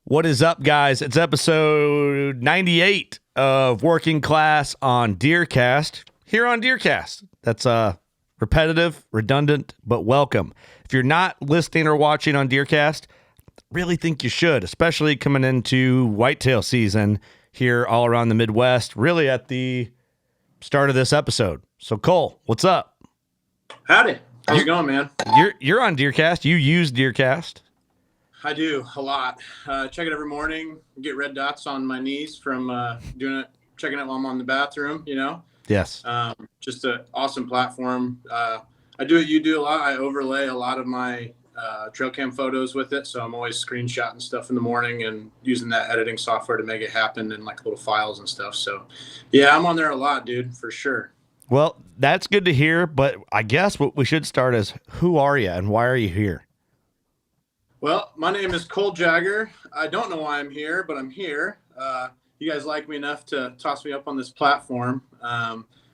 What is up, guys? It's episode 98 of Working Class on DeerCast. Here on DeerCast. That's repetitive, redundant, but welcome. If you're not listening or watching on DeerCast, really think you should, especially coming into whitetail season here all around the Midwest, really at the start of this episode. So, Cole, what's up? Howdy. How's it going, man? You're on DeerCast. You use DeerCast. I do a lot. Check it every morning. Get red dots on my knees from checking it while I'm on the bathroom, you know? Yes. Just an awesome platform. I do what you do a lot. I overlay a lot of my trail cam photos with it. So I'm always screenshotting stuff in the morning and using that editing software to make it happen in like little files and stuff. So yeah, I'm on there a lot, dude, for sure. Well, that's good to hear. But I guess what we should start is, who are you and why are you here? Well, my name is Cole Jagger. I don't know why I'm here, but I'm here. You guys like me enough to toss me up on this platform.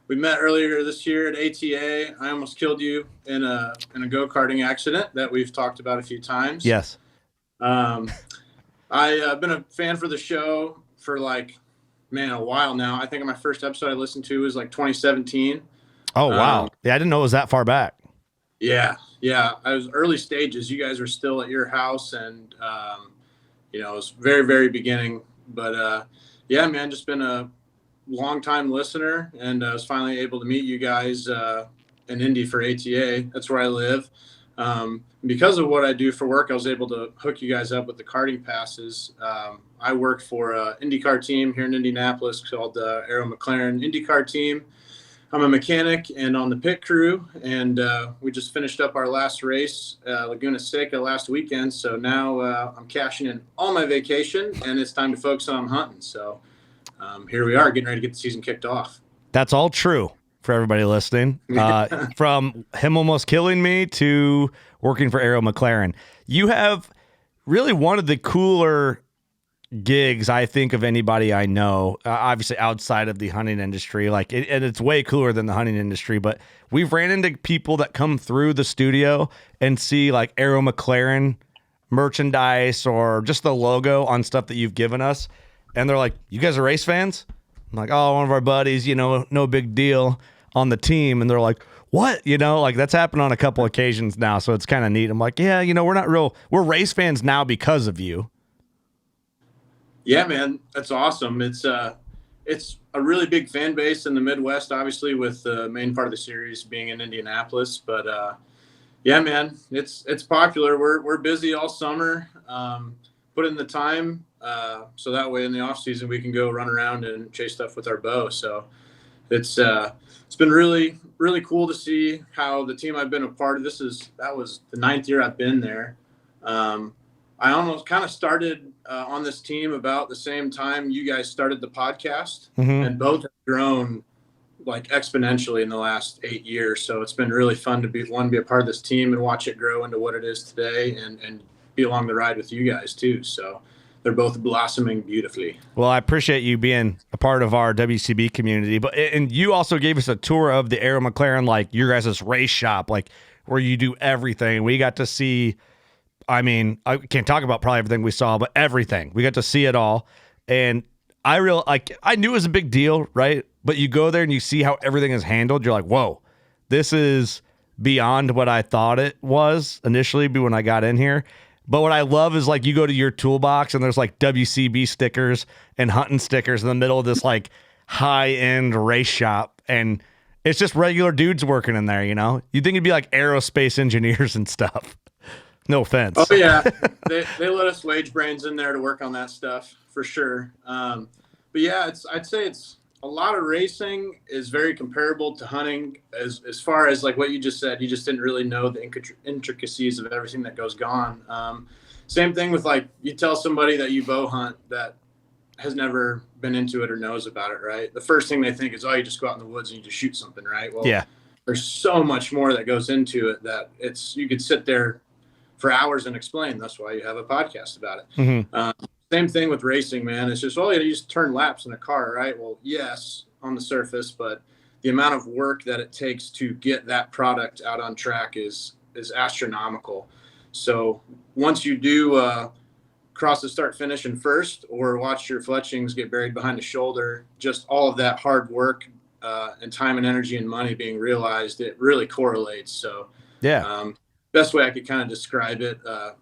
We met earlier this year at ATA. I almost killed you in a go-karting accident that we've talked about a few times. Yes. I've been a fan for the show for a while now. I think my first episode I listened to was like 2017. Oh, wow. Yeah, I didn't know it was that far back. Yeah. I was early stages. You guys were still at your house, and it was very, very beginning. But yeah, man, just been a long time listener, and I was finally able to meet you guys in Indy for ATA. That's where I live. Because of what I do for work, I was able to hook you guys up with the karting passes. I work for an IndyCar team here in Indianapolis called the Arrow McLaren IndyCar team. I'm a mechanic and on the pit crew, and we just finished up our last race, Laguna Seca, last weekend. So now I'm cashing in all my vacation, and it's time to focus on hunting. So here we are, getting ready to get the season kicked off. That's all true for everybody listening. From him almost killing me to working for Arrow McLaren. You have really one of the cooler gigs, I think, of anybody I know, obviously outside of the hunting industry, and it's way cooler than the hunting industry, but we've ran into people that come through the studio and see like Arrow McLaren merchandise or just the logo on stuff that you've given us. And they're like, "You guys are race fans?" I'm like, "Oh, one of our buddies, no big deal on the team." And they're like, "What?" That's happened on a couple occasions now. So it's kind of neat. I'm like, "Yeah, we're race fans now because of you." Yeah, man, that's awesome. It's a really big fan base in the Midwest, obviously, with the main part of the series being in Indianapolis. But yeah, man, it's popular. We're busy all summer, put in the time, so that way in the off season we can go run around and chase stuff with our bow. So it's been really, really cool to see how the team I've been a part of. That was the 9th year I've been there. I almost kind of started on this team about the same time you guys started the podcast, and both have grown like exponentially in the last 8 years. So it's been really fun to be a part of this team and watch it grow into what it is today, and be along the ride with you guys too. So they're both blossoming beautifully. Well, I appreciate you being a part of our WCB community, and you also gave us a tour of the Arrow McLaren, like your guys' race shop, like where you do everything. We got to see, I can't talk about probably everything we saw, but everything. We got to see it all. And I knew it was a big deal, right? But you go there and you see how everything is handled. You're like, whoa, this is beyond what I thought it was initially when I got in here. But what I love is like you go to your toolbox and there's like WCB stickers and hunting stickers in the middle of this like high-end race shop. And it's just regular dudes working in there, you think it'd be like aerospace engineers and stuff. No offense. Oh yeah, they let us wage brains in there to work on that stuff for sure. But yeah, I'd say it's a lot of racing is very comparable to hunting as far as like what you just said. You just didn't really know the intricacies of everything that goes on. Same thing with like you tell somebody that you bow hunt that has never been into it or knows about it, right? The first thing they think is, oh, you just go out in the woods and you just shoot something, right? Well, yeah. There's so much more that goes into it that you could sit there for hours and explain. That's why you have a podcast about it. Same thing with racing, man. It's just, you just turn laps in a car, right? Well, yes, on the surface, but the amount of work that it takes to get that product out on track is astronomical. So once you do cross the start finish in first, or watch your fletchings get buried behind the shoulder. Just all of that hard work and time and energy and money being realized, it really correlates. So Yeah. Best way I could kind of describe it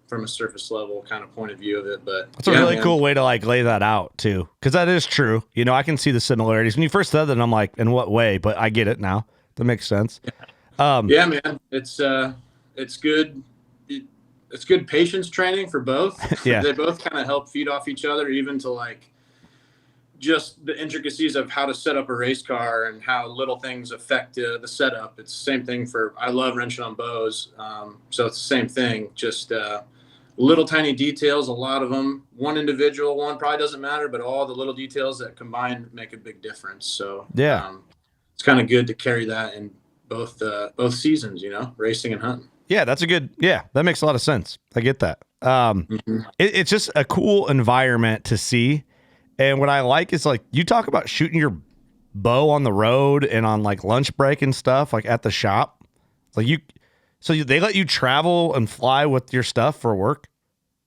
from a surface level kind of point of view of it. But that's a really cool way to like lay that out too, because that is true. You know, I can see the similarities. When you first said that, I'm like, in what way? But I get it now. That makes sense. Yeah, man, it's good. It's good patience training for both. Yeah. They both kind of help feed off each other, even to like just the intricacies of how to set up a race car and how little things affect the setup. It's the same thing for, I love wrenching on bows. So it's the same thing, just little tiny details, a lot of them. One individual one probably doesn't matter, but all the little details that combined make a big difference. So yeah, it's kind of good to carry that in both seasons, you know, racing and hunting. Yeah, that makes a lot of sense. I get that. It's just a cool environment to see. And what I like is like you talk about shooting your bow on the road and on like lunch break and stuff, like at the shop. Like they let you travel and fly with your stuff for work,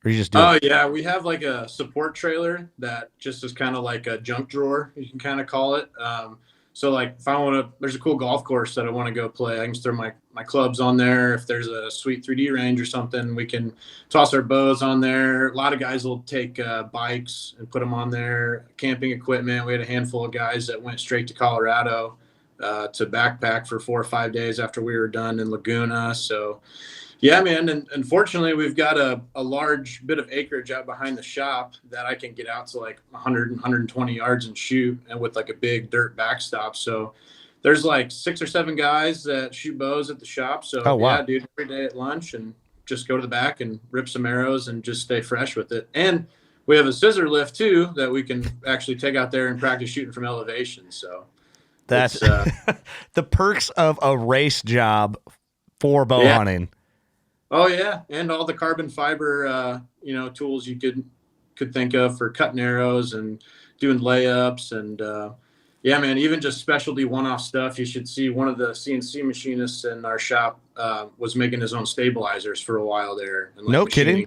or you just do it? Yeah, we have like a support trailer that just is kind of like a junk drawer, you can kind of call it. So like if I want to, there's a cool golf course that I want to go play, I can just throw my clubs on there. If there's a sweet 3D range or something, we can toss our bows on there. A lot of guys will take bikes and put them on there, camping equipment. We had a handful of guys that went straight to Colorado to backpack for 4 or 5 days after we were done in Laguna. So yeah, man. And unfortunately, we've got a large bit of acreage out behind the shop that I can get out to like 100, 120 yards and shoot, and with like a big dirt backstop. So there's like 6 or 7 guys that shoot bows at the shop. So yeah, dude, every day at lunch and just go to the back and rip some arrows and just stay fresh with it. And we have a scissor lift too that we can actually take out there and practice shooting from elevation. So that's the perks of a race job for bow hunting. Oh yeah, and all the carbon fiber, tools you could think of for cutting arrows and doing layups, and yeah, man, even just specialty one-off stuff. You should see one of the CNC machinists in our shop was making his own stabilizers for a while there. And, like, no kidding.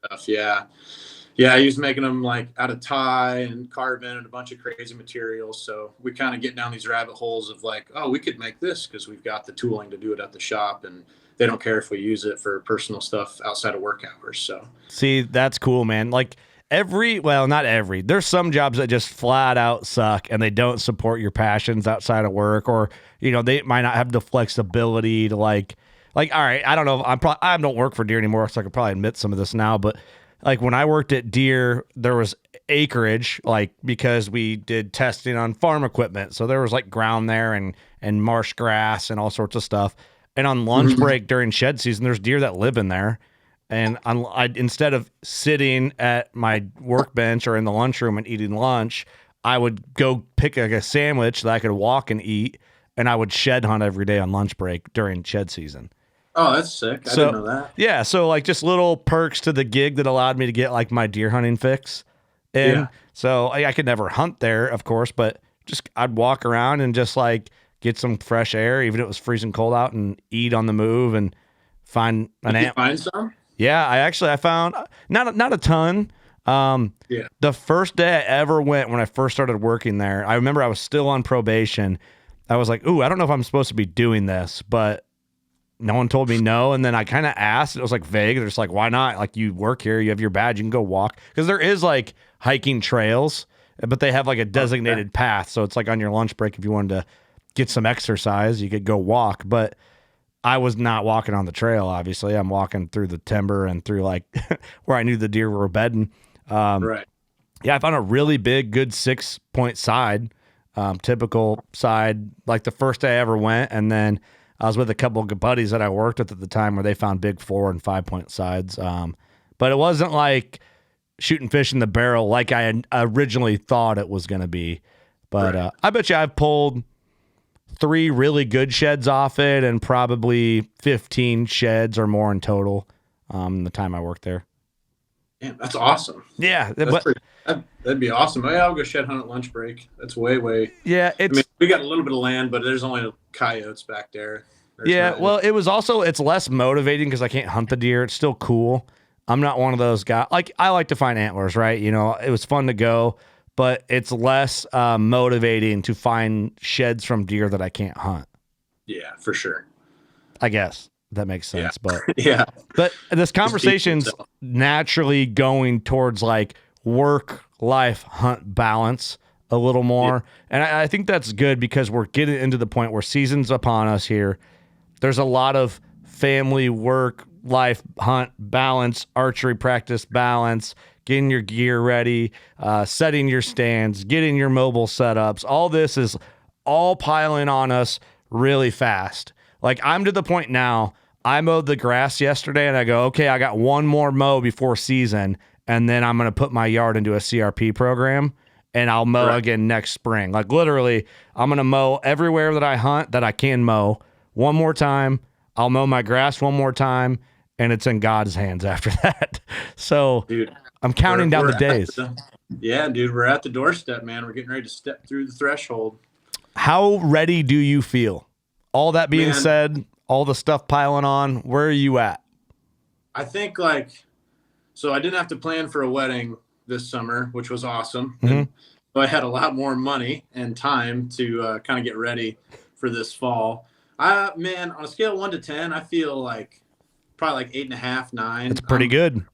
Stuff. Yeah, he was making them like out of tie and carbon and a bunch of crazy materials. So we kind of get down these rabbit holes of like, oh, we could make this because we've got the tooling to do it at the shop, and they don't care if we use it for personal stuff outside of work hours. So see, that's cool, man. Like not every, there's some jobs that just flat out suck and they don't support your passions outside of work, or, you know, they might not have the flexibility to like, all right, I don't know. I don't work for Deer anymore, so I could probably admit some of this now, but like when I worked at Deer, there was acreage, like because we did testing on farm equipment. So there was like ground there and marsh grass and all sorts of stuff. And on lunch break during shed season, there's deer that live in there. And instead of sitting at my workbench or in the lunchroom and eating lunch, I would go pick a sandwich that I could walk and eat, and I would shed hunt every day on lunch break during shed season. Oh, that's sick. I didn't know that. Yeah, so like just little perks to the gig that allowed me to get like my deer hunting fix. And so I could never hunt there, of course, but just I'd walk around and just like get some fresh air, even if it was freezing cold out, and eat on the move and find an Did you find some? Yeah, I found not a ton. The first day I ever went, when I first started working there, I remember I was still on probation. I was like, ooh, I don't know if I'm supposed to be doing this, but no one told me no. And then I kind of asked, it was like vague. They're just like, why not? Like, you work here, you have your badge, you can go walk. Because there is like hiking trails, but they have like a designated path. So it's like on your lunch break, if you wanted to get some exercise, you could go walk. But I was not walking on the trail, obviously. I'm walking through the timber and through like where I knew the deer were bedding. Right. Yeah, I found a really big, good 6-point side, typical side, like the first day I ever went. And then I was with a couple of buddies that I worked with at the time where they found big 4- and 5-point sides. But it wasn't like shooting fish in the barrel like I had originally thought it was going to be. But I bet you I've pulled 3 really good sheds off it and probably 15 sheds or more in total the time I worked there. Yeah, that's awesome. Yeah. That'd be awesome. Oh, yeah, I'll go shed hunt at lunch break. That's way. Yeah. We got a little bit of land, but there's only coyotes back there. It's less motivating because I can't hunt the deer. It's still cool. I'm not one of those guys. Like, I like to find antlers, right? You know, it was fun to go, but it's less motivating to find sheds from deer that I can't hunt. Yeah, for sure. I guess that makes sense. But yeah, but this conversation's naturally going towards like work-life hunt balance a little more. Yeah. And I think that's good because we're getting into the point where season's upon us here. There's a lot of family, work, life, hunt balance, archery practice balance, getting your gear ready, setting your stands, getting your mobile setups. All this is all piling on us really fast. Like, I'm to the point now, I mowed the grass yesterday and I go, okay, I got one more mow before season, and then I'm going to put my yard into a CRP program and I'll mow again next spring. Like, literally, I'm going to mow everywhere that I hunt that I can mow one more time. I'll mow my grass one more time, and it's in God's hands after that. So, dude, I'm counting down the days. Dude, we're at the doorstep, man. We're getting ready to step through the threshold. How ready do you feel? All that being said, all the stuff piling on, where are you at? I think, so I didn't have to plan for a wedding this summer, which was awesome. Mm-hmm. So I had a lot more money and time to kind of get ready for this fall. Man, on a scale of 1 to 10, I feel like probably like 8.5, 9. It's pretty good.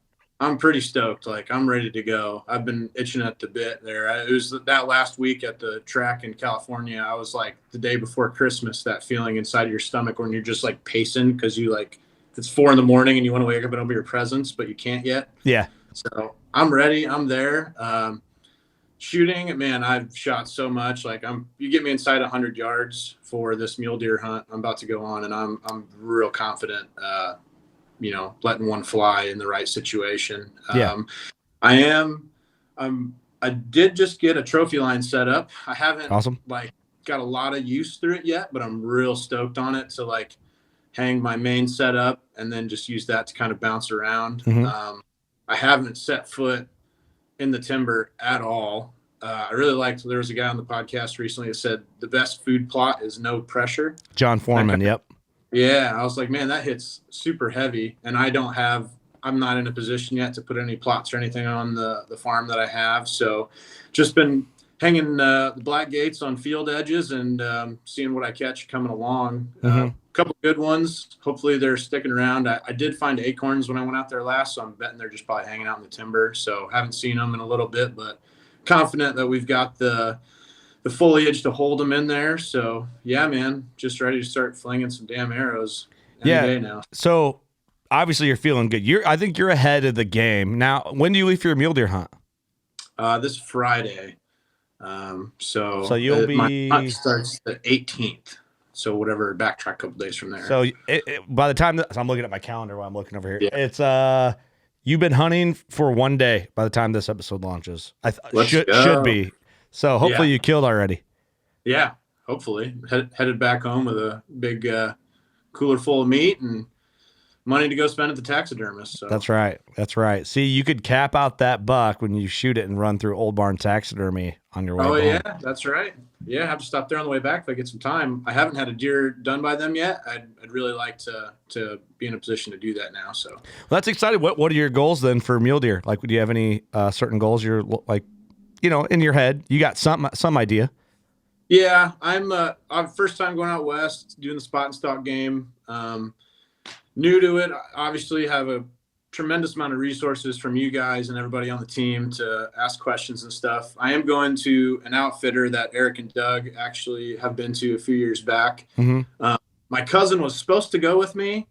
I'm pretty stoked. Like, I'm ready to go. I've been itching at the bit there. It was that last week at the track in California. I was like, the day before Christmas, that feeling inside your stomach when you're just like pacing because you like, it's 4 a.m. and you want to wake up and open your presents, but you can't yet. Yeah. So I'm ready. I'm there. Shooting, man, I've shot so much. Like, you get me inside 100 yards for this mule deer hunt I'm about to go on, and I'm real confident. Letting one fly in the right situation. Yeah. I did just get a trophy line set up. I haven't got a lot of use through it yet, but I'm real stoked on it to like hang my main setup and then just use that to kind of bounce around. Mm-hmm. I haven't set foot in the timber at all. I really liked, there was a guy on the podcast recently that said the best food plot is no pressure. John Foreman. Yep. Yeah. I was like, man, that hits super heavy. And I'm not in a position yet to put any plots or anything on the farm that I have. So just been hanging the black gates on field edges and seeing what I catch coming along. Mm-hmm. Couple good ones. Hopefully they're sticking around. I did find acorns when I went out there last, so I'm betting they're just probably hanging out in the timber. So haven't seen them in a little bit, but confident that we've got the foliage to hold them in there. So yeah, man, just ready to start flinging some damn arrows any day now. So obviously you're feeling good. I think you're ahead of the game. Now, when do you leave for your mule deer hunt? This Friday. So you'll my hunt starts the 18th. So whatever, backtrack a couple days from there. So by the time so I'm looking at my calendar while I'm looking over here, it's you've been hunting for 1 day by the time this episode launches. Should be. So hopefully you killed already. Yeah, hopefully. Headed back home with a big cooler full of meat and money to go spend at the taxidermist. So. That's right. See, you could cap out that buck when you shoot it and run through Old Barn Taxidermy on your way home. Oh, yeah, that's right. Yeah, I have to stop there on the way back if I get some time. I haven't had a deer done by them yet. I'd really like to be in a position to do that now. So well, that's exciting. What are your goals then for mule deer? Like, do you have any certain goals you're like, in your head? You got some idea? Yeah, I'm first time going out west doing the spot and stock game. New to it, obviously have a tremendous amount of resources from you guys and everybody on the team to ask questions and stuff. I am going to an outfitter that Eric and Doug actually have been to a few years back. Mm-hmm. My cousin was supposed to go with me.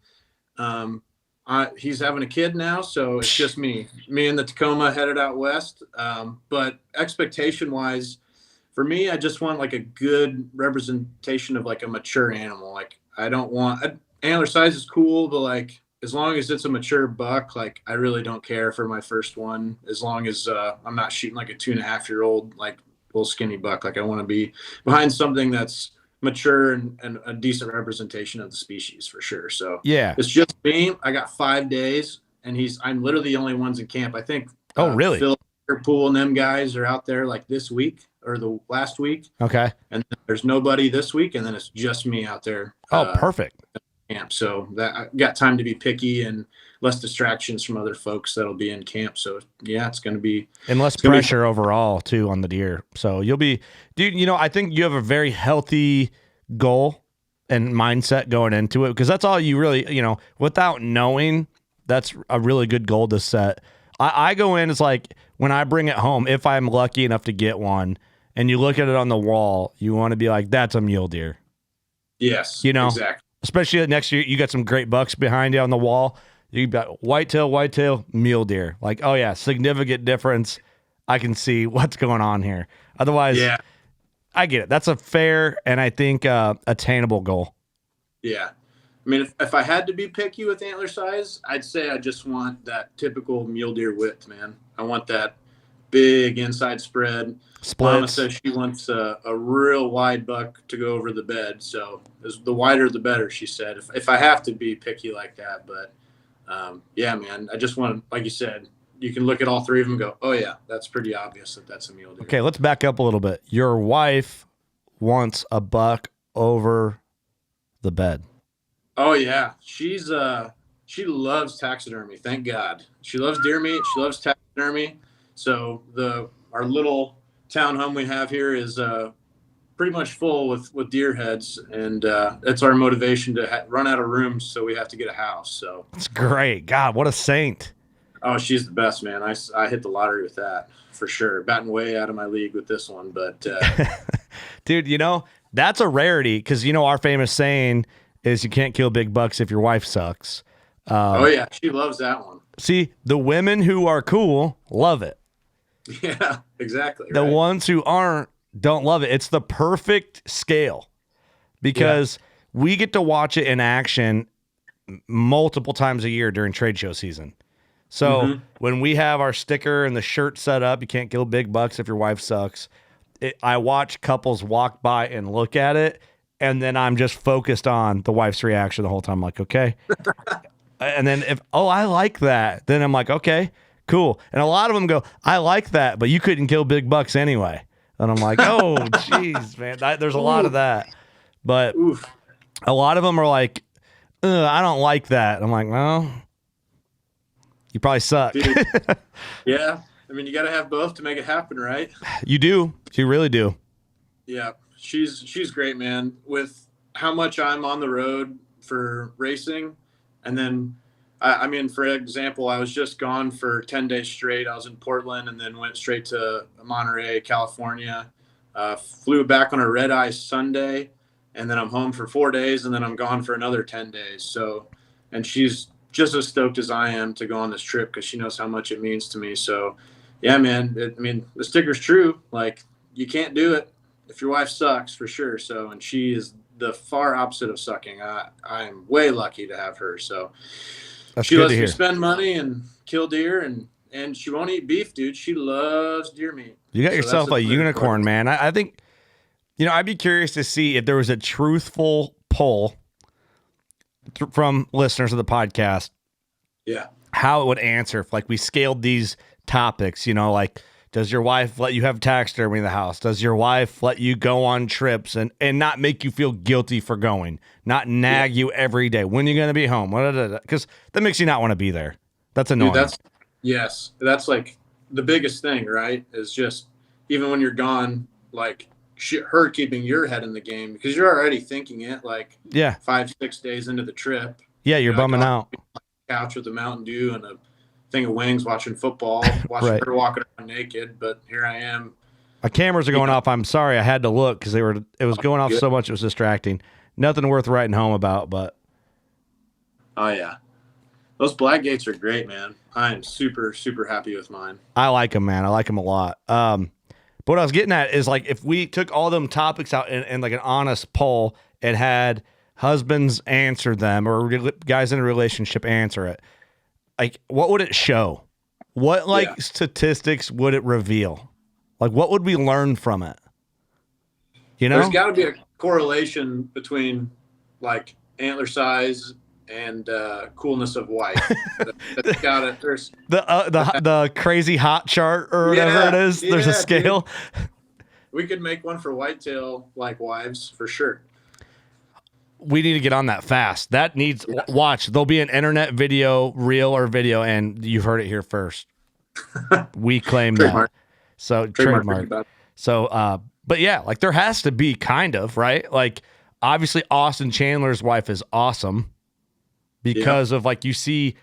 He's having a kid now, so it's just me and the Tacoma headed out west. But expectation wise, for me, I just want like a good representation of like a mature animal. Like, I don't want antler size is cool, but like, as long as it's a mature buck, like I really don't care for my first one. As long as I'm not shooting like a 2.5-year-old, like little skinny buck. Like, I want to be behind something that's mature and a decent representation of the species for sure. So yeah, it's just me. I got 5 days, and I'm literally the only ones in camp. I think. Oh, really? Phil Pool and them guys are out there like this week or the last week. Okay. And there's nobody this week, and then it's just me out there. Oh, perfect. Camp. So that I got time to be picky and less distractions from other folks that'll be in camp. So yeah, it's going to be, and less pressure overall too on the deer. So you'll be, dude, you know, I think you have a very healthy goal and mindset going into it, because that's all you really, you know, without knowing, that's a really good goal to set. I go in, it's like when I bring it home, if I'm lucky enough to get one and you look at it on the wall, you want to be like, that's a mule deer. Yes, you know, exactly. Especially next year, you got some great bucks behind you on the wall. You got whitetail, mule deer. Like, oh yeah, significant difference. I can see what's going on here. Otherwise, Yeah. I get it. That's a fair and I think attainable goal. Yeah. I mean, if I had to be picky with antler size, I'd say I just want that typical mule deer width, man. I want that big inside spread. Mama says she wants a real wide buck to go over the bed. So the wider, the better, she said, if I have to be picky like that. But yeah, man, I just want, like you said, you can look at all three of them and go, oh yeah, that's pretty obvious that that's a mule deer. Okay, let's back up a little bit. Your wife wants a buck over the bed. Oh yeah, she loves taxidermy. Thank God. She loves deer meat. She loves taxidermy. So our little townhome we have here is pretty much full with deer heads, and that's our motivation to run out of rooms, so we have to get a house. So that's great. God, what a saint. Oh, she's the best, man. I hit the lottery with that for sure. Batting way out of my league with this one, but dude, you know, that's a rarity, because you know our famous saying is you can't kill big bucks if your wife sucks. Oh yeah, she loves that one. See, the women who are cool love it. Yeah, exactly. The ones who aren't don't love it. It's the perfect scale, because we get to watch it in action multiple times a year during trade show season. So when we have our sticker and the shirt set up, you can't kill big bucks if your wife sucks. I watch couples walk by and look at it, and then I'm just focused on the wife's reaction the whole time. I'm like, okay. And then I like that, then I'm like, okay, cool. And a lot of them go, I like that, but you couldn't kill big bucks anyway. And I'm like, oh, geez, man. There's a lot of that. But a lot of them are like, I don't like that. I'm like, well, you probably suck. Dude, yeah. I mean, you got to have both to make it happen, right? You do. You really do. Yeah. She's great, man. With how much I'm on the road for racing. And then, I mean, for example, I was just gone for 10 days straight. I was in Portland and then went straight to Monterey, California. Flew back on a red eye Sunday, and then I'm home for 4 days, and then I'm gone for another 10 days. So, and she's just as stoked as I am to go on this trip, because she knows how much it means to me. So, yeah, man, I mean, the sticker's true. Like, you can't do it if your wife sucks, for sure. So, and she is the far opposite of sucking. I'm way lucky to have her. So that's she good lets to hear. me spend money and kill deer, and she won't eat beef, dude. She loves deer meat. You got yourself a unicorn, man. I think, you know, I'd be curious to see if there was a truthful poll from listeners of the podcast. Yeah. How it would answer if, like, we scaled these topics, you know, like, does your wife let you have taxidermy in the house? Does your wife let you go on trips and not make you feel guilty for going? Not nag you every day. When are you going to be home? Because that makes you not want to be there. That's annoying. Dude, that's like the biggest thing, right? Is just, even when you're gone, like her keeping your head in the game, because you're already thinking it like 5-6 days into the trip. Yeah, you're bumming out. Couch with a Mountain Dew and a thing of wings, watching football, watching her walking around naked. But here I am. My cameras are going off. I'm sorry, I had to look because it was going off so much it was distracting. Nothing worth writing home about, but oh yeah, those black gates are great, man. I am super happy with mine. I like them, man. I like them a lot. But what I was getting at is, like, if we took all them topics out and like an honest poll and had husbands answer them, or guys in a relationship answer it, like, what would it show? What statistics would it reveal? Like, what would we learn from it? You know, there's got to be a correlation between like antler size and coolness of wife. That's got it. There's the crazy hot chart or whatever it is. There's a scale. Dude. We could make one for whitetail like wives for sure. we need to get on that fast. That needs watch. There'll be an internet video, reel or video, and you've heard it here first. We claim Trademark. that. So trademark. Trademark. So, but yeah, like there has to be kind of, right? Like obviously Austin Chandler's wife is awesome because of like, you see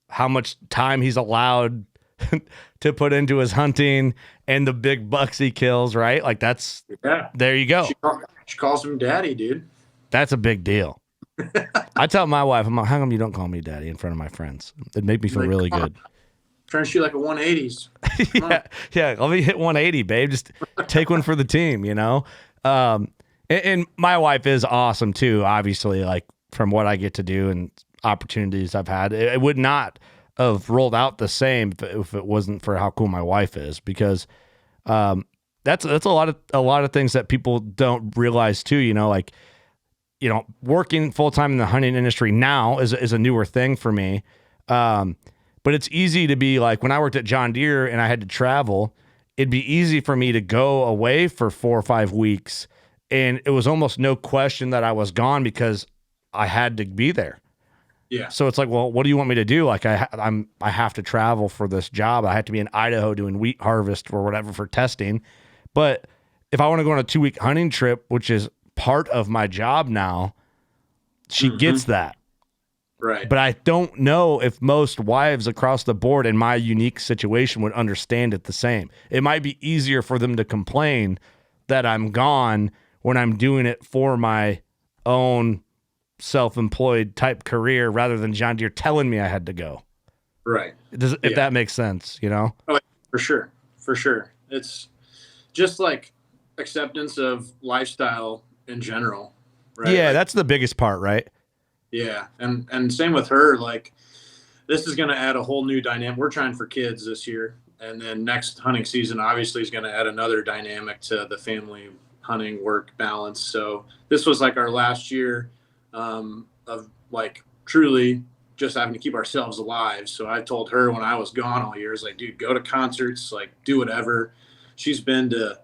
how much time he's allowed to put into his hunting and the big bucks he kills, right? Like that's, there you go. She calls him daddy, dude. That's a big deal. I tell my wife, I'm like, how come you don't call me daddy in front of my friends? It'd make me feel really good. Trying to shoot like a 180s. Yeah. Let me hit 180, babe. Just take one for the team, you know? And my wife is awesome too, obviously, like from what I get to do and opportunities I've had. It would not have rolled out the same if it wasn't for how cool my wife is, because that's a lot of things that people don't realize too, you know, like, you know, working full time in the hunting industry now is a newer thing for me. But it's easy to be like, when I worked at John Deere and I had to travel, it'd be easy for me to go away for 4 or 5 weeks. And it was almost no question that I was gone because I had to be there. Yeah. So it's like, well, what do you want me to do? Like I have to travel for this job. I have to be in Idaho doing wheat harvest or whatever for testing. But if I want to go on a 2-week hunting trip, which is part of my job now, she gets that. Right. But I don't know if most wives across the board in my unique situation would understand it the same. It might be easier for them to complain that I'm gone when I'm doing it for my own self-employed type career rather than John Deere telling me I had to go. Right. If that makes sense, you know? Oh, for sure. For sure. It's just like acceptance of lifestyle in general. Right. Yeah, like, that's the biggest part, right? Yeah. And same with her, like this is going to add a whole new dynamic. We're trying for kids this year. And then next hunting season, obviously, is going to add another dynamic to the family hunting work balance. So this was like our last year of like truly just having to keep ourselves alive. So I told her when I was gone all year, like, dude, go to concerts, like do whatever. She's been to,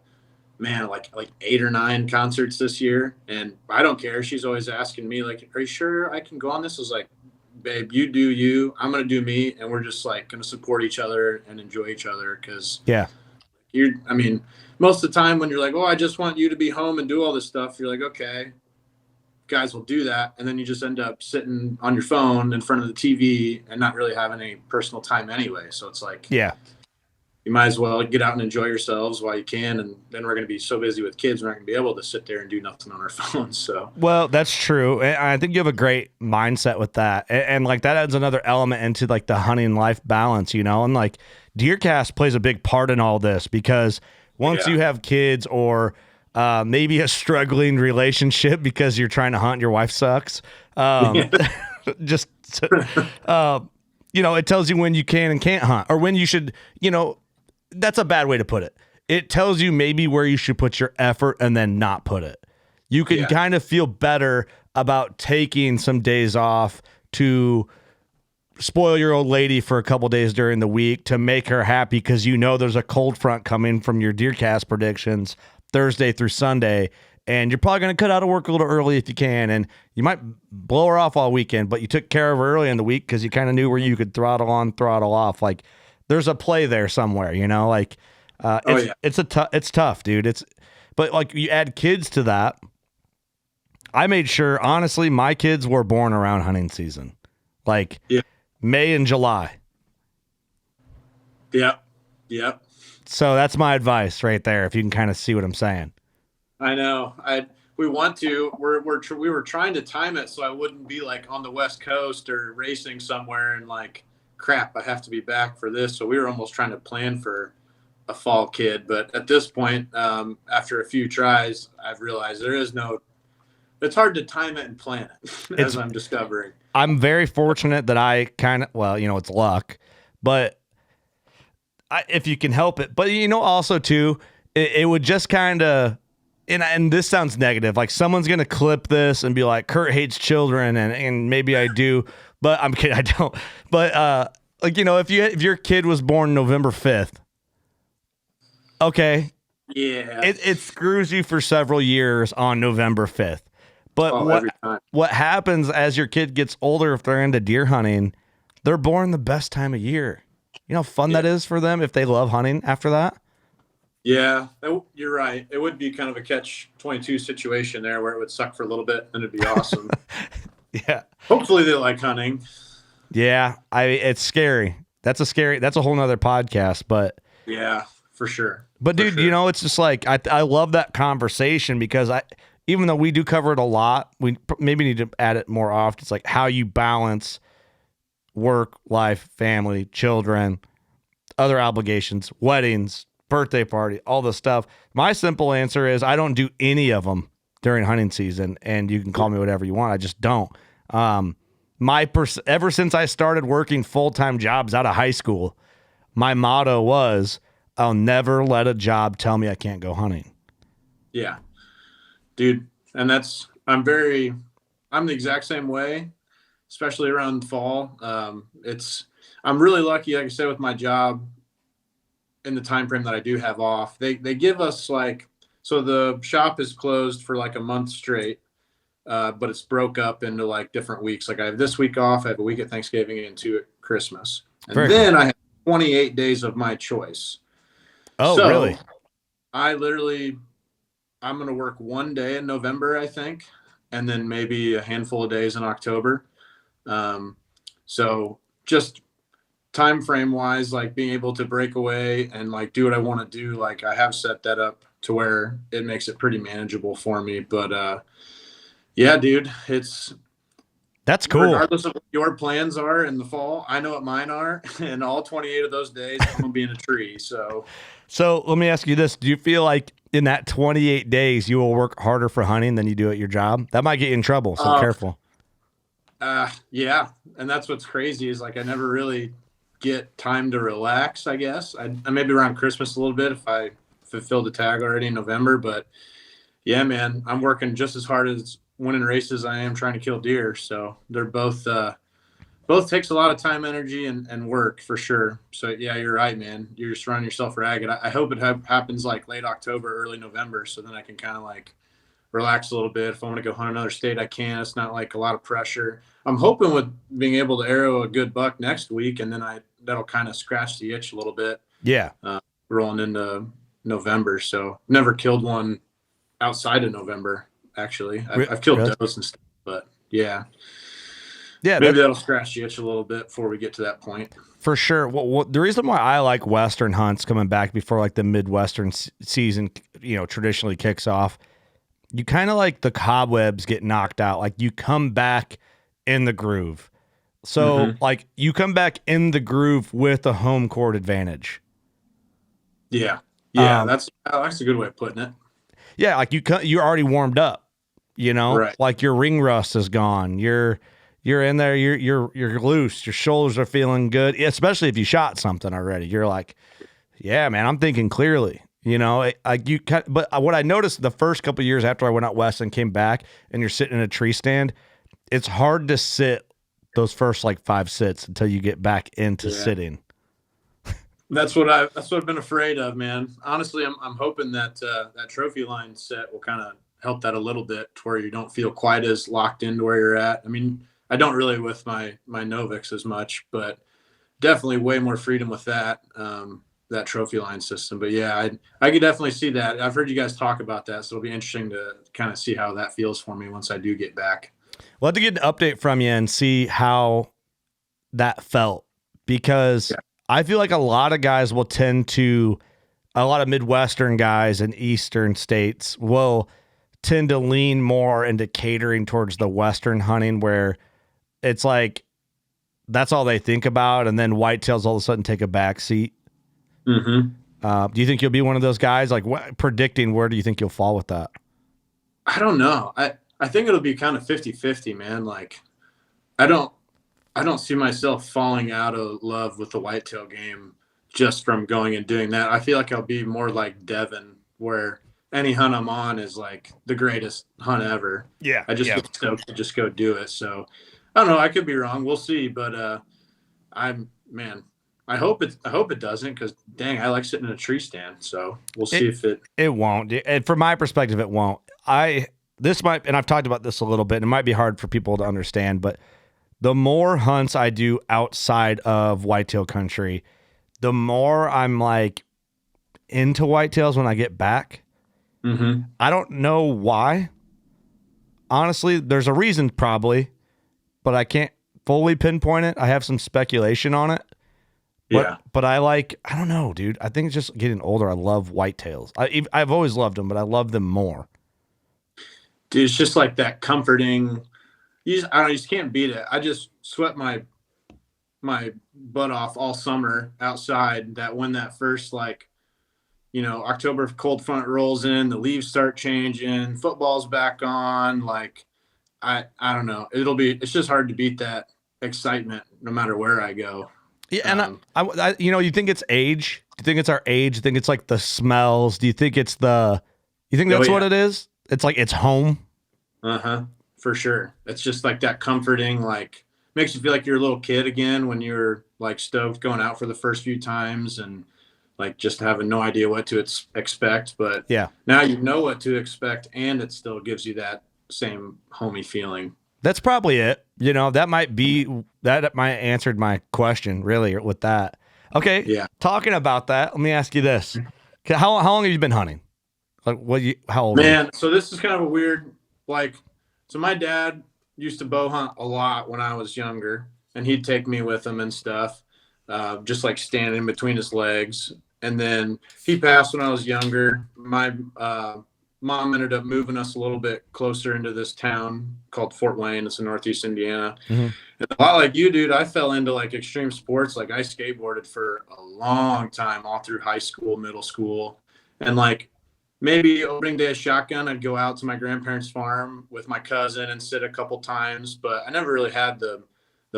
man, like 8 or 9 concerts this year. And I don't care. She's always asking me like, are you sure I can go on this? I was like, babe, you do you, I'm going to do me. And we're just like going to support each other and enjoy each other. Cause I mean, most of the time when you're like, oh, I just want you to be home and do all this stuff. You're like, okay, guys will do that. And then you just end up sitting on your phone in front of the TV and not really having any personal time anyway. So it's like, you might as well get out and enjoy yourselves while you can. And then we're going to be so busy with kids, we're not going to be able to sit there and do nothing on our phones. So, well, that's true. And I think you have a great mindset with that. And like that adds another element into like the hunting life balance, you know, and like DeerCast plays a big part in all this because once you have kids or maybe a struggling relationship because you're trying to hunt and your wife sucks, just, you know, it tells you when you can and can't hunt or when you should, you know, that's a bad way to put it. It tells you maybe where you should put your effort and then not put it. You can kind of feel better about taking some days off to spoil your old lady for a couple days during the week to make her happy because you know there's a cold front coming from your DeerCast predictions Thursday through Sunday, and you're probably going to cut out of work a little early if you can, and you might blow her off all weekend, but you took care of her early in the week because you kind of knew where you could throttle on, throttle off. Like there's a play there somewhere, you know, like it's tough, dude. But like you add kids to that. I made sure, honestly, my kids were born around hunting season, like May and July. Yeah. So that's my advice right there. If you can kind of see what I'm saying. I know. We were trying to time it so I wouldn't be like on the West Coast or racing somewhere and like, crap, I have to be back for this. So we were almost trying to plan for a fall kid. But at this point, after a few tries, I've realized it's hard to time it and plan it as I'm discovering. I'm very fortunate that I it's luck, but if you can help it, but you know, also too, it would just kind of, and this sounds negative, like someone's going to clip this and be like, Kurt hates children. And maybe I do, but I'm kidding. I don't, but like, you know, if your kid was born November 5th, okay. Yeah. It screws you for several years on November 5th. But every time. what happens as your kid gets older, if they're into deer hunting, they're born the best time of year. You know how fun that is for them if they love hunting after that? Yeah, you're right. It would be kind of a catch-22 situation there where it would suck for a little bit and it'd be awesome. Yeah. Hopefully they like hunting. Yeah. It's scary. That's a whole nother podcast, but yeah, for sure. But dude, you know, it's just like, I love that conversation because even though we do cover it a lot, we maybe need to add it more often. It's like how you balance work, life, family, children, other obligations, weddings, birthday party, all the stuff. My simple answer is I don't do any of them during hunting season, and you can call me whatever you want. I just don't. Ever since I started working full-time jobs out of high school, my motto was, I'll never let a job tell me I can't go hunting. Yeah, dude. And I'm the exact same way, especially around fall. I'm really lucky, like I said, with my job in the time frame that I do have off. They give us so the shop is closed for like a month straight, but it's broke up into like different weeks. Like I have this week off, I have a week at Thanksgiving and 2 at Christmas. And then I have 28 days of my choice. Oh, so really? I'm going to work 1 day in November, I think, and then maybe a handful of days in October. So just time frame wise, like being able to break away and like do what I want to do. Like I have set that up to where it makes it pretty manageable for me. But yeah, dude, that's cool. Regardless of what your plans are in the fall, I know what mine are. And all 28 of those days, I'm going to be in a tree. So let me ask you this. Do you feel like in that 28 days, you will work harder for hunting than you do at your job? That might get you in trouble. So careful. Yeah. And that's what's crazy is like, I never really get time to relax, I guess. I maybe around Christmas a little bit if I fulfilled the tag already in November. But yeah, man, I'm working just as hard as winning races I am trying to kill deer. So they're both takes a lot of time, energy, and work for sure. So yeah, you're right, man. You're just running yourself ragged. I hope it happens like late October, early November, so then I can kind of like relax a little bit. If I want to go hunt another state, I can. It's not like a lot of pressure. I'm hoping with being able to arrow a good buck next week, and then that'll kind of scratch the itch a little bit. Yeah. Rolling into November. So never killed one outside of November, actually. I've killed does and stuff, but yeah. Yeah, maybe that'll scratch the itch a little bit before we get to that point. For sure. Well, the reason why I like Western hunts coming back before like the Midwestern season, traditionally kicks off, you kind of like the cobwebs get knocked out. Like you come back in the groove. So like you come back in the groove with a home court advantage. Yeah. Yeah. That's a good way of putting it. Yeah. Like you're already warmed up, right. Like your ring rust is gone. You're in there. You're loose. Your shoulders are feeling good, especially if you shot something already. You're like, yeah, man, I'm thinking clearly. But what I noticed the first couple of years after I went out west and came back, and you're sitting in a tree stand, it's hard to sit those first like 5 sits until you get back into sitting. That's what I've been afraid of, man. Honestly, I'm hoping that that trophy line set will kind of help that a little bit, to where you don't feel quite as locked into where you're at. I mean, I don't really with my Novix as much, but definitely way more freedom with that trophy line system. But yeah, I could definitely see that. I've heard you guys talk about that, so it'll be interesting to kind of see how that feels for me once I do get back. We'll have to get an update from you and see how that felt, because I feel like a lot of guys will a lot of Midwestern guys in Eastern states will tend to lean more into catering towards the Western hunting, where it's like that's all they think about, and then whitetails all of a sudden take a back seat. Do you think you'll be one of those guys? Like, predicting, where do you think you'll fall with that? I don't know. I think it'll be kind of 50-50, man. Like, I don't see myself falling out of love with the whitetail game just from going and doing that. I feel like I'll be more like Devin, where any hunt I'm on is like the greatest hunt ever. Yeah. I just get stoked to just go do it. So I don't know. I could be wrong. We'll see. But I hope it doesn't, because dang, I like sitting in a tree stand. So we'll see if it won't. And from my perspective, it won't. this might, and I've talked about this a little bit, and it might be hard for people to understand, but the more hunts I do outside of whitetail country, the more I'm like into whitetails when I get back. Mm-hmm. I don't know why. Honestly, there's a reason probably, but I can't fully pinpoint it. I have some speculation on it. But I don't know, dude. I think it's just getting older. I love whitetails. I've always loved them, but I love them more. Dude, it's just like that comforting. You just can't beat it. I just sweat my butt off all summer outside. That when that first October cold front rolls in, the leaves start changing, football's back on. Like I don't know. It's just hard to beat that excitement no matter where I go. Yeah, and I you think it's age? Do you think it's our age? Do you think it's like the smells? Do you think it's you think that's what it is? It's like it's home. For sure. It's just like that comforting, like makes you feel like you're a little kid again when you're like stoked going out for the first few times and like just having no idea what to expect. But yeah, now you know what to expect, and it still gives you that same homey feeling. That's probably it. That might answered my question really with that. Okay. Yeah. Talking about that, let me ask you this. How long have you been hunting? Like how old? Man, so this is kind of a weird, so my dad used to bow hunt a lot when I was younger, and he'd take me with him and stuff, just like standing between his legs. And then he passed when I was younger. My mom ended up moving us a little bit closer into this town called Fort Wayne. It's in Northeast Indiana. Mm-hmm. And a lot like you, dude, I fell into like extreme sports. Like I skateboarded for a long time, all through high school, middle school. And like maybe opening day of shotgun, I'd go out to my grandparents' farm with my cousin and sit a couple times, but I never really had the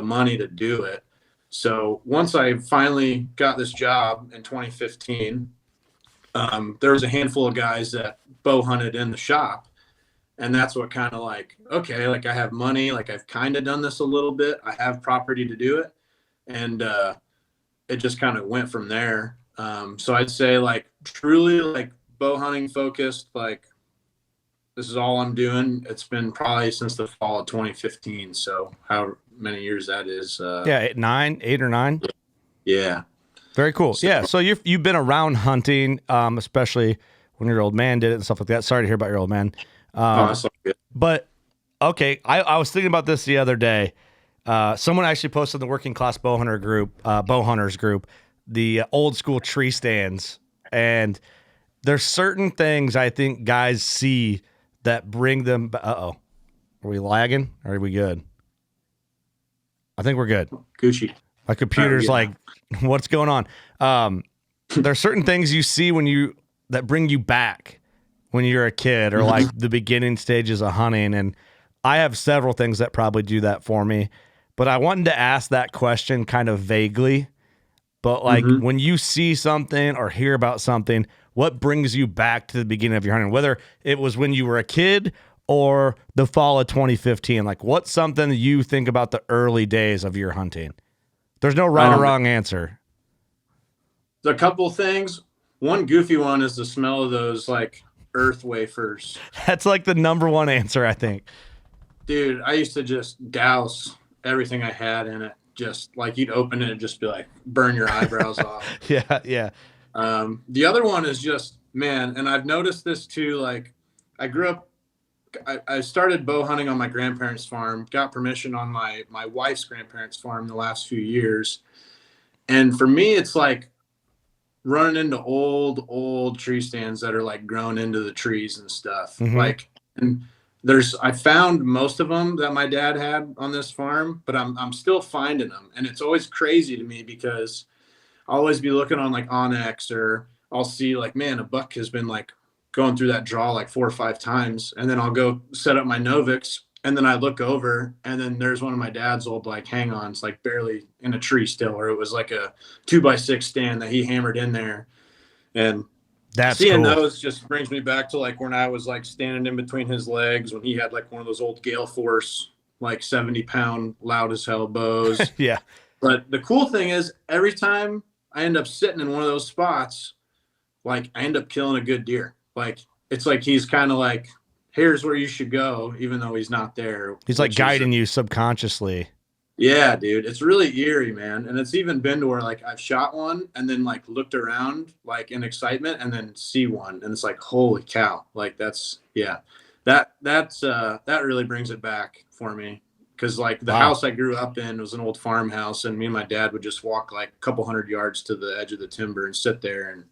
money to do it. So once I finally got this job in 2015, there was a handful of guys that bow hunted in the shop. And that's what kind of like, okay, like I have money, like I've kind of done this a little bit. I have property to do it. And it just kind of went from there. So I'd say like truly like bow hunting focused, like this is all I'm doing. It's been probably since the fall of 2015. So how many years that is? 8 or 9. Yeah. Very cool. So, yeah. So you've been around hunting, especially when your old man did it and stuff like that. Sorry to hear about your old man. That's so good. But okay, I was thinking about this the other day. Someone actually posted in the Working Class Bowhunter group, Bowhunters group, the old school tree stands, and there's certain things I think guys see that bring them. Are we lagging? Or are we good? I think we're good. Gucci. My computer's like, what's going on? There's certain things you see that bring you back when you're a kid or like the beginning stages of hunting. And I have several things that probably do that for me, but I wanted to ask that question kind of vaguely, but like when you see something or hear about something, what brings you back to the beginning of your hunting, whether it was when you were a kid or the fall of 2015, like what's something that you think about the early days of your hunting? There's no right or wrong answer. A couple things. One goofy one is the smell of those like earth wafers. That's like the number one answer, I think. Dude, I used to just douse everything I had in it. Just like you'd open it and just be like, burn your eyebrows off. Yeah. The other one is just, man, and I've noticed this too. Like I grew up, I started bow hunting on my grandparents' farm, got permission on my wife's grandparents' farm the last few years. And for me, it's like running into old tree stands that are like grown into the trees and stuff. Like, and I found most of them that my dad had on this farm, but I'm still finding them. And it's always crazy to me because I'll always be looking on like Onyx, or I'll see like, man, a buck has been like going through that draw like 4 or 5 times. And then I'll go set up my Novix, and then I look over, and then there's one of my dad's old like hang-ons, like barely in a tree still, or it was like a 2x6 stand that he hammered in there. And that's seeing cool. Those just brings me back to like when I was like standing in between his legs when he had like one of those old Gale Force, like 70-pound loud as hell bows. Yeah. But the cool thing is every time I end up sitting in one of those spots, like I end up killing a good deer. Like it's like he's kind of like here's where you should go, even though he's not there. He's like guiding you subconsciously. Yeah, dude, it's really eerie, man. And it's even been to where like I've shot one and then like looked around like in excitement and then see one. And it's like, holy cow. Like that really brings it back for me. Cause like the house I grew up in was an old farmhouse, and me and my dad would just walk like a couple hundred yards to the edge of the timber and sit there, and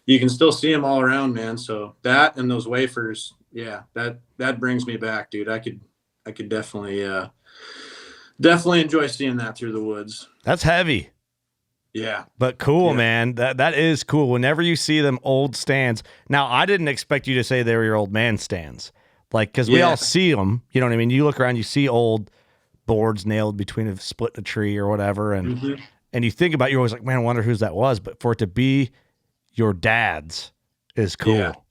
you can still see them all around, man. So that and those wafers, yeah, that brings me back, dude. I could definitely enjoy seeing that through the woods. That's heavy. Yeah. But cool, man. That is cool. Whenever you see them old stands. Now, I didn't expect you to say they were your old man stands. Like, because we all see them. You know what I mean? You look around, you see old boards nailed between a split in a tree or whatever. And and you think about it, you're always like, man, I wonder whose that was. But for it to be your dad's is cool.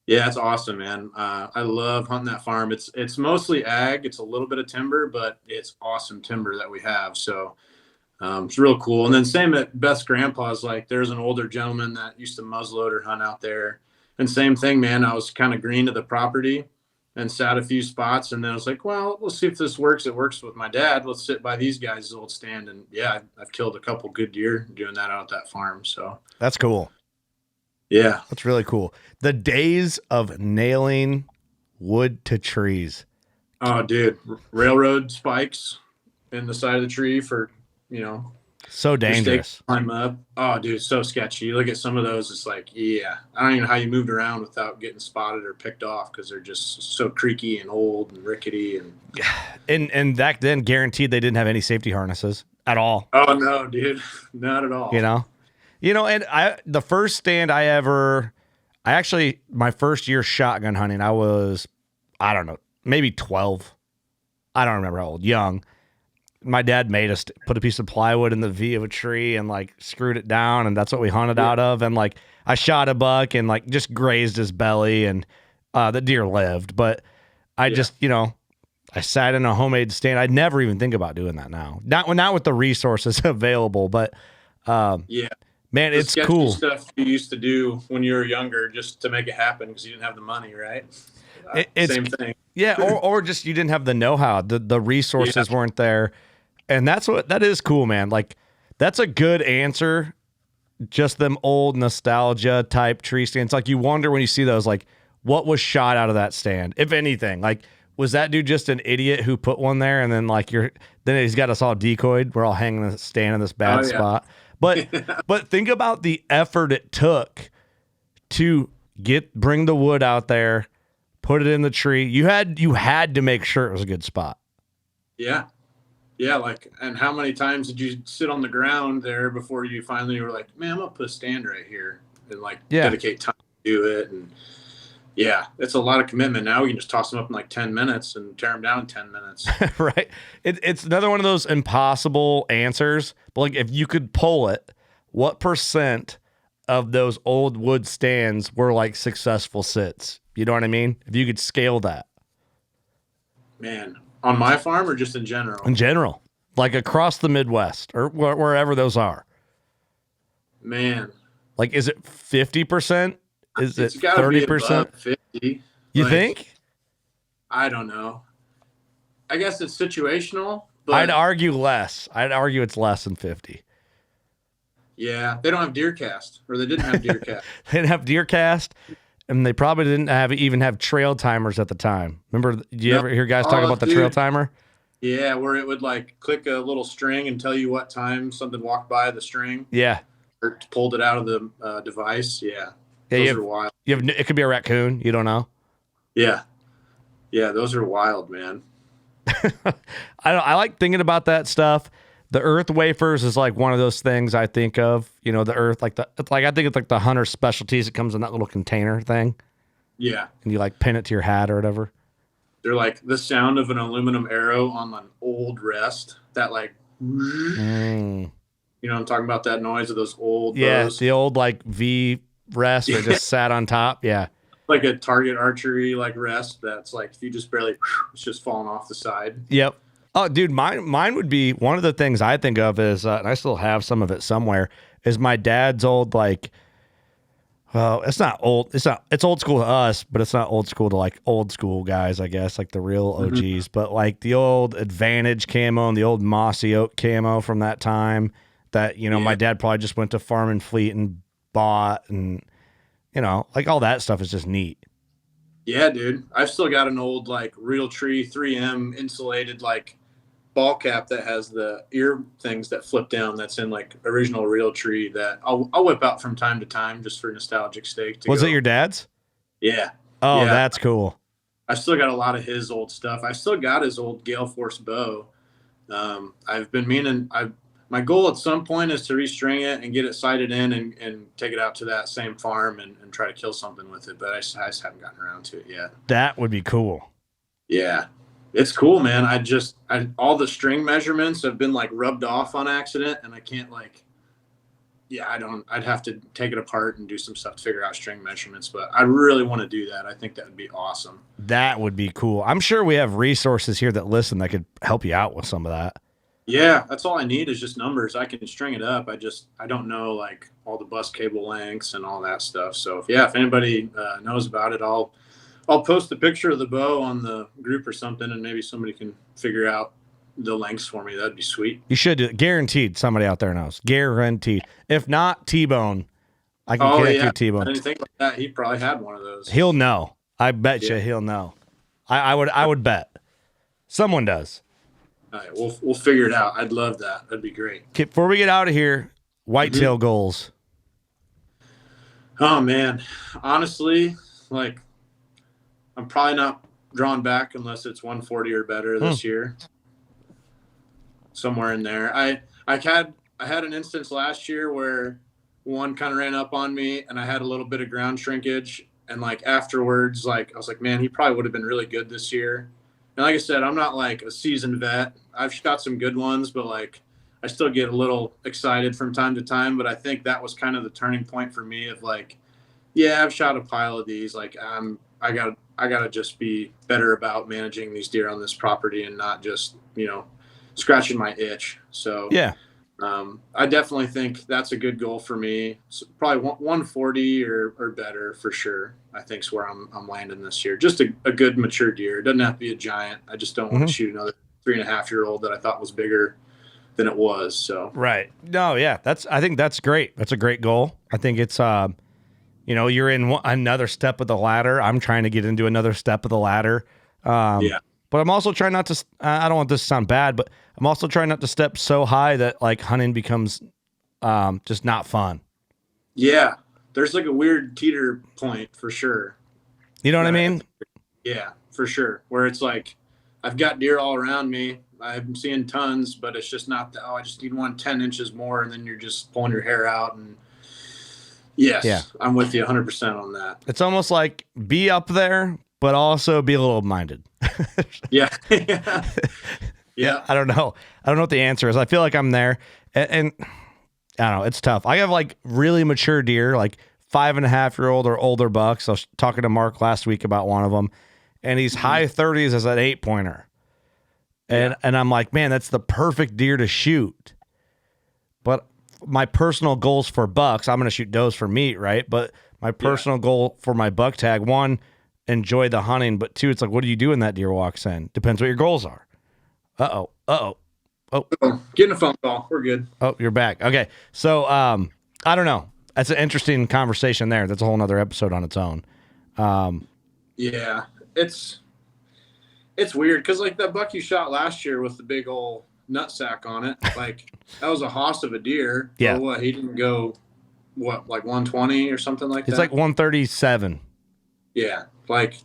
Yeah, it's awesome, man. I love hunting that farm. It's mostly ag. It's a little bit of timber, but it's awesome timber that we have. So it's real cool. And then same at Beth's grandpa's, like there's an older gentleman that used to muzzleloader hunt out there. And same thing, man. I was kind of green to the property and sat a few spots. And then I was like, well, let's see if this works. It works with my dad. Let's sit by these guys' old stand. And yeah, I've killed a couple good deer doing that out at that farm. So that's cool. Yeah. That's really cool. The days of nailing wood to trees. Oh, dude. Railroad spikes in the side of the tree for, so dangerous. Climb up. Oh, dude, so sketchy. You look at some of those, it's like, yeah. I don't even know how you moved around without getting spotted or picked off because they're just so creaky and old and rickety. And back then, guaranteed they didn't have any safety harnesses at all. Oh, no, dude. Not at all. And the first stand my first year shotgun hunting, I was, I don't know, maybe 12. I don't remember how old, young. My dad made us put a piece of plywood in the V of a tree and like screwed it down. And that's what we hunted out of. And like, I shot a buck and like just grazed his belly, and the deer lived. But I just, I sat in a homemade stand. I'd never even think about doing that now. Not with the resources available, but man, it's cool stuff you used to do when you were younger just to make it happen because you didn't have the money, right? Same thing. Yeah, or just you didn't have the know-how. The resources weren't there. And that is cool, man. Like, that's a good answer. Just them old nostalgia type tree stands. Like, you wonder when you see those, like, what was shot out of that stand, if anything? Like, was that dude just an idiot who put one there, and then like then he's got us all decoyed? We're all hanging in the stand in this bad spot. But but think about the effort it took to bring the wood out there, put it in the tree. You had to make sure it was a good spot. Yeah. Yeah, like, and how many times did you sit on the ground there before you finally were like, man, I'm gonna put a stand right here and like dedicate time to do it? And yeah, it's a lot of commitment. Now we can just toss them up in like 10 minutes and tear them down in 10 minutes. Right. It's another one of those impossible answers. But like, if you could pull it, what % of those old wood stands were like successful sits? You know what I mean? If you could scale that. Man, on my farm or just in general? In general, like across the Midwest or wherever those are. Man. Like, is it 50%? Is it 30%? 50. You think? I don't know. I guess it's situational. But I'd argue less. I'd argue it's less than 50. Yeah, they don't have DeerCast, or they didn't have DeerCast. They didn't have DeerCast, and they probably didn't even have trail timers at the time. Remember, did you ever hear guys talk about the trail timer? Yeah, where it would like click a little string and tell you what time something walked by the string. Yeah. Or pulled it out of the device. Yeah. Those are wild. It could be a raccoon. You don't know. Yeah. Yeah, those are wild, man. I like thinking about that stuff. The earth wafers is like one of those things I think of. You know, the earth, I think it's like the hunter specialties. It comes in that little container thing. Yeah. And you like pin it to your hat or whatever. They're like the sound of an aluminum arrow on an old rest. That like, you know what I'm talking about? That noise of those old bows. The old like V rest that just sat on top. Yeah. Like a target archery like rest that's like if you just barely it's just falling off the side. Yep. Oh, dude, mine would be one of the things I think of is, and I still have some of it somewhere, is my dad's old like Well, it's not old. It's old school to us, but it's not old school to like old school guys, I guess, like the real OGs. But like the old Advantage camo and the old Mossy Oak camo from that time that, my dad probably just went to Farm and Fleet and bought, and, like all that stuff is just neat. Yeah, dude. I've still got an old like Realtree 3M insulated like ball cap that has the ear things that flip down. That's in like original Realtree that I'll whip out from time to time just for nostalgic sake. Was it your dad's? Yeah. Oh, yeah. That's cool. I still got a lot of his old stuff. I still got his old Gale Force bow. I've been meaning. My goal at some point is to restring it and get it sighted in and take it out to that same farm and try to kill something with it. But I just haven't gotten around to it yet. That would be cool. Yeah, it's cool, man. All the string measurements have been like rubbed off on accident, and I can't I'd have to take it apart and do some stuff to figure out string measurements, but I really want to do that. I think that would be awesome. That would be cool. I'm sure we have resources here that listen that could help you out with some of that. Yeah, that's all I need is just numbers. I can string it up. I don't know like all the bus cable lengths and all that stuff. So if anybody knows about it, I'll post a picture of the bow on the group or something, and maybe somebody can figure out the lengths for me. That'd be sweet. You should do it. Guaranteed somebody out there knows. Guaranteed. If not, T-Bone. I can connect you T-Bone. Anything like that, he probably had one of those. He'll know. I bet you he'll know. I would bet. Someone does. All right, we'll figure it out. I'd love that. That'd be great. Okay, before we get out of here, whitetail goals. Oh man, honestly, like I'm probably not drawn back unless it's 140 or better this year. Somewhere in there. I had an instance last year where one kind of ran up on me, and I had a little bit of ground shrinkage, and like afterwards, like I was like, man, he probably would have been really good this year. And like I said, I'm not like a seasoned vet. I've shot some good ones, but like I still get a little excited from time to time. But I think that was kind of the turning point for me of like, yeah, I've shot a pile of these. Like I gotta just be better about managing these deer on this property and not just, scratching my itch. So yeah, I definitely think that's a good goal for me. So probably 140 or better for sure. I think is where I'm landing this year. Just a good mature deer. It doesn't have to be a giant. I just don't want to shoot another 3.5-year-old that I thought was bigger than it was. So right. No, yeah, I think that's great. That's a great goal. I think it's you're in another step of the ladder. I'm trying to get into another step of the ladder. But I'm also trying not to. I don't want this to sound bad, but I'm also trying not to step so high that like hunting becomes just not fun. Yeah, there's like a weird teeter point for sure. You know what I mean? Yeah, for sure. Where it's like I've got deer all around me. I'm seeing tons, but it's just not I just need 10 inches more, and then you're just pulling your hair out. And yes, I'm with you 100% on that. It's almost like be up there, but also be a little minded. Yeah. Yeah. I don't know what the answer is. I feel like I'm there, and I don't know. It's tough. I have like really mature deer, like 5.5-year-old or older bucks. I was talking to Mark last week about one of them, and he's high 30s as an 8-pointer. And I'm like, man, that's the perfect deer to shoot. But my personal goals for bucks, I'm going to shoot does for meat, right? But my personal goal for my buck tag, one, enjoy the hunting, but two, it's like, what do you do when that deer walks in? Depends what your goals are. Oh, getting a phone call. We're good. Oh, you're back. Okay. So, I don't know. That's an interesting conversation there. That's a whole nother episode on its own. Yeah, it's weird. Cause like that buck you shot last year with the big old nutsack on it, like that was a hoss of a deer. Yeah. What, he didn't go like 120 or something like that? It's like 137. Yeah. Like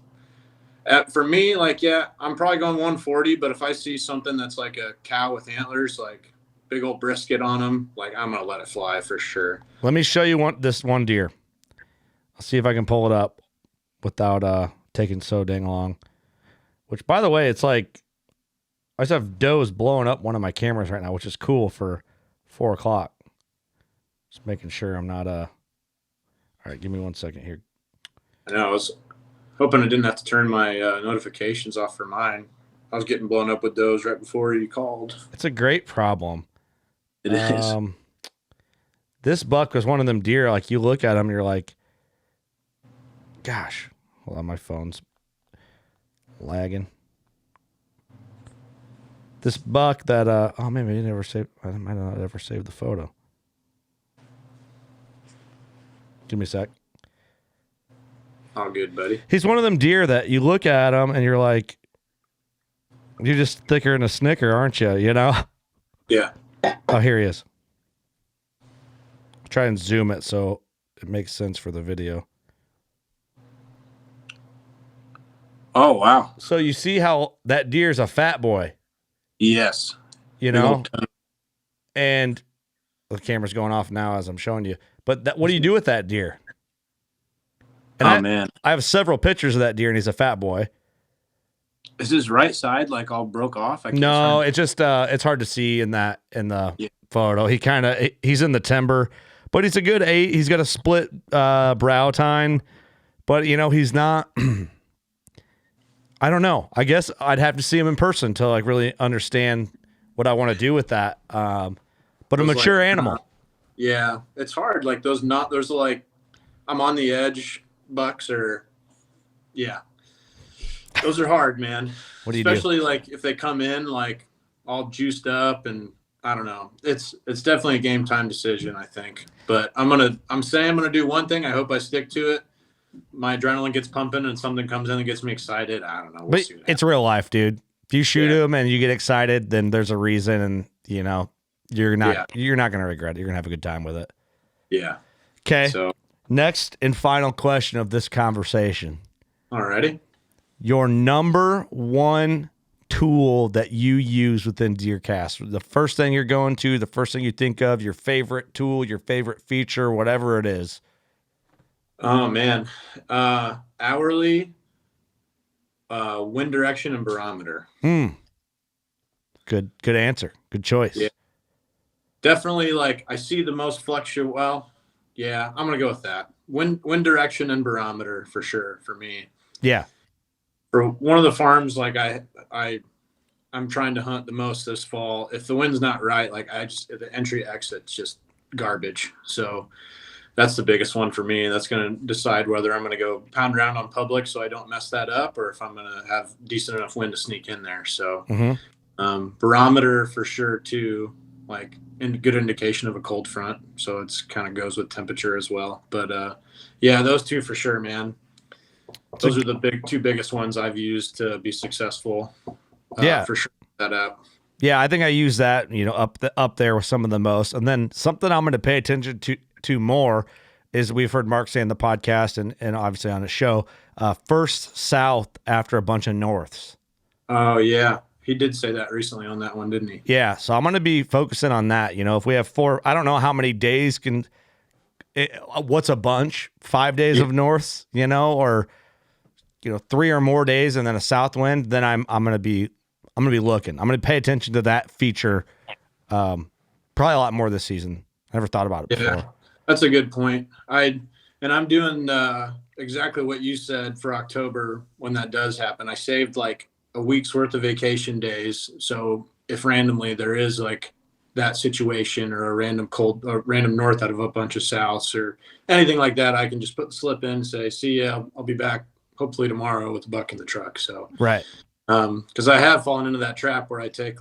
for me, like, yeah, I'm probably going 140, but if I see something that's like a cow with antlers, like big old brisket on them, like I'm going to let it fly for sure. Let me show you this one deer. I'll see if I can pull it up without taking so dang long, which by the way, it's like, I just have does blowing up one of my cameras right now, which is cool for 4 o'clock. Just making sure I'm not, all right, give me 1 second here. I know, I was hoping I didn't have to turn my notifications off for mine. I was getting blown up with does right before you called. It's a great problem. It is. This buck was one of them deer, like you look at him, you're like, Gosh, hold on, my phone's lagging. This buck that oh, maybe I never saved. I might not ever saved the photo. Give me a sec. All good, buddy. He's one of them deer that you look at him and you're like, you're just thicker than a Snicker, aren't you? You know? Yeah. Oh, here he is. Try and zoom it so it makes sense for the video. Oh, wow. So you see how that deer is a fat boy, Yes. you know? And the camera's going off now as I'm showing you. But what do you do with that deer? And man. I have several pictures of that deer, and he's a fat boy. Is his right side like all broke off? No, it's just it's hard to see in the photo. He's in the timber, but he's a good 8. He's got a split brow tine, but you know he's not. I don't know. I guess I'd have to see him in person to like really understand what I want to do with that. But a mature animal. Yeah, it's hard. Like those like I'm on the edge bucks or yeah. Those are hard, man. What do you Especially do? like if they come in like all juiced up and I don't know. It's definitely a game time decision, I think. But I'm saying I'm gonna do one thing. I hope I stick to it. My adrenaline gets pumping and something comes in and gets me excited. I don't know. But it's real life, dude. If you shoot him and you get excited, then there's a reason, and you know you're not gonna regret it. You're gonna have a good time with it. Yeah. Okay. So next and final question of this conversation. Alrighty. Your number one tool that you use within DeerCast. The first thing you're going to, the first thing you think of, your favorite tool, your favorite feature, whatever it is. Oh man. Hourly, wind direction and barometer. Good answer. Good choice. Yeah. Definitely like I see the most fluctuate. Well, yeah, I'm going to go with that. Wind direction and barometer for sure for me. Yeah. For one of the farms, like I'm trying to hunt the most this fall. If the wind's not right, like the entry exit's just garbage. So that's the biggest one for me. That's going to decide whether I'm going to go pound around on public so I don't mess that up, or if I'm going to have decent enough wind to sneak in there. So barometer for sure too, like good indication of a cold front. So it's kind of goes with temperature as well. But yeah, those two for sure, man. Those are the two biggest ones I've used to be successful. For sure. That app. Yeah, I think I use that, up there with some of the most. And then something I'm going to pay attention to more is we've heard Mark say in the podcast and obviously on the show, first south after a bunch of norths. Oh yeah. He did say that recently on that one, didn't he? Yeah. So I'm going to be focusing on that. If we have 4, I don't know how many days what's a bunch, 5 days of norths, or 3 or more days and then a south wind, then I'm going to be looking. I'm going to pay attention to that feature. Probably a lot more this season. I never thought about it before. That's a good point. I'm doing exactly what you said for October when that does happen. I saved like a week's worth of vacation days. So if randomly there is like that situation or a random random north out of a bunch of souths or anything like that, I can just put the slip in and say, see ya, I'll be back hopefully tomorrow with the buck in the truck. So, right. Cause I have fallen into that trap where I take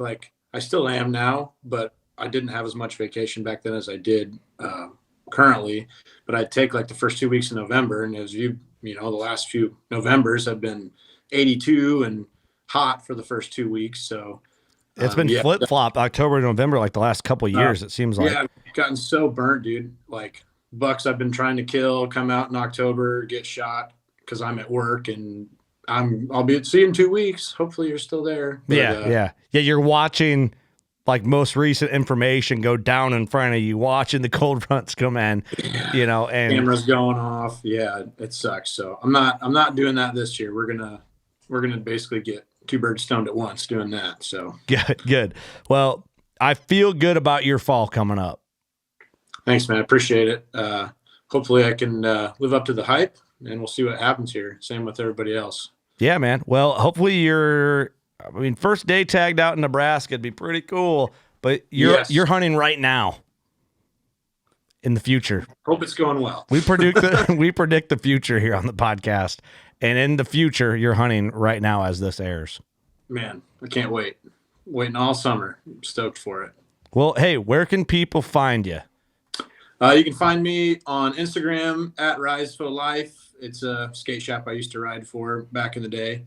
I still am now, but I didn't have as much vacation back then as I did, currently, but I'd take the first 2 weeks in November. And as the last few Novembers have been 82 and hot for the first 2 weeks. So it's been flip flop October to November, like the last couple of years, it seems like. Yeah. I've gotten so burnt, dude. Like bucks I've been trying to kill come out in October, get shot because I'm at work and I'll be at sea in 2 weeks. Hopefully you're still there. But, yeah. You're watching most recent information go down in front of you, watching the cold fronts come in, and cameras going off. Yeah, it sucks. So I'm not doing that this year. We're gonna basically get 2 birds stoned at once doing that. So good. Well, I feel good about your fall coming up. Thanks, man. I appreciate it. Hopefully I can live up to the hype, and we'll see what happens here. Same with everybody else. Yeah, man. Well, hopefully first day tagged out in Nebraska would be pretty cool, but you're hunting right now. in the future. Hope it's going well. We predict the future here on the podcast. And in the future, you're hunting right now as this airs. Man, I can't wait. Waiting all summer. I'm stoked for it. Well, hey, where can people find you? You can find me on Instagram at RiseFoLife. It's a skate shop I used to ride for back in the day.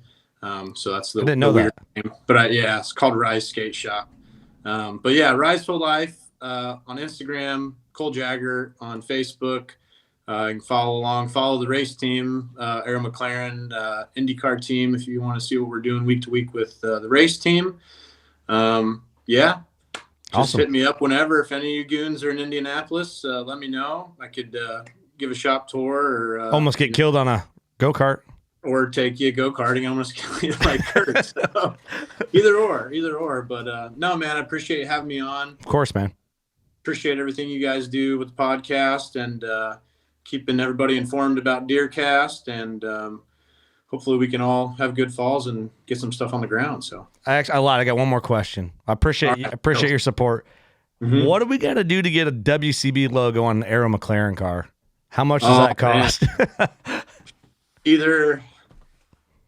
So that's the, I didn't know the weird that. name. But it's called Rise Skate Shop. But yeah, RiseFoLife on Instagram, Cole Jagger on Facebook. You can follow the race team, Arrow McLaren IndyCar team, if you want to see what we're doing week to week with the race team. Just Awesome. hit me up whenever. If any of you goons are in Indianapolis, let me know. I could give a shop tour or Almost get killed on a go-kart. or take you go-karting. Almost kill you like Kurt. So, either or. But no, man, I appreciate you having me on. Of course, man. Appreciate everything you guys do with the podcast and keeping everybody informed about DeerCast. And hopefully we can all have good falls and get some stuff on the ground. So I got one more question. I appreciate your support. Mhm. What do we got to do to get a WCB logo on an Arrow McLaren car? How much does that cost? Either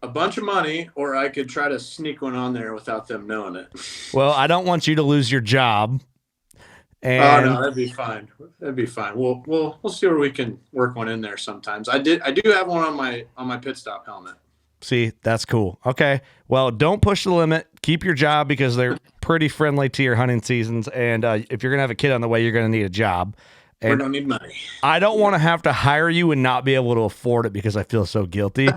a bunch of money or I could try to sneak one on there without them knowing it. Well, I don't want you to lose your job. Oh And no, that'd be fine. That'd be fine. We'll see where we can work one in there sometimes. I do have one on my pit stop helmet. see, that's cool. Okay. Well, don't push the limit. Keep your job because they're pretty friendly to your hunting seasons. And if you're going to have a kid on the way, you're going to need a job. We And don't need money. I don't want to have to hire you and not be able to afford it because I feel so guilty.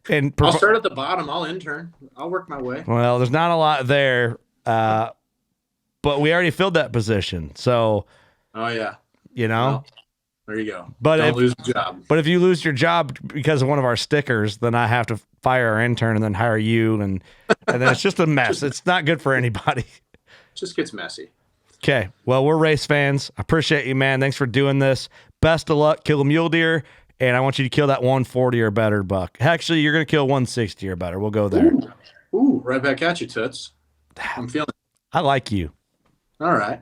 And I'll start at the bottom. I'll intern. I'll work my way. well, there's not a lot there. But we already filled that position. So, Oh yeah. you know, Well, there you go. But Don't if- lose the job. but if you lose your job because of one of our stickers, then I have to fire our intern and then hire you. And then it's just a mess. It's not good for anybody. Just gets messy. Okay. Well, we're race fans. I appreciate you, man. Thanks for doing this. Best of luck. Kill a mule deer. And I want you to kill that 140 or better buck. Actually, you're going to kill 160 or better. We'll go there. Ooh, right back at you, Toots. I'm feeling it. I like you. All right.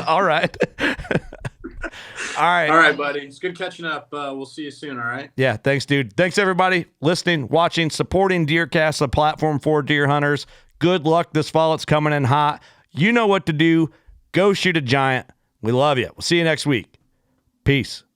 All right. All right. All right, buddy. It's good catching up. We'll see you soon, all right? Yeah. Thanks, dude. Thanks, everybody, listening, watching, supporting DeerCast, a platform for deer hunters. Good luck this fall. It's coming in hot. You know what to do. Go shoot a giant. We love you. We'll see you next week. Peace.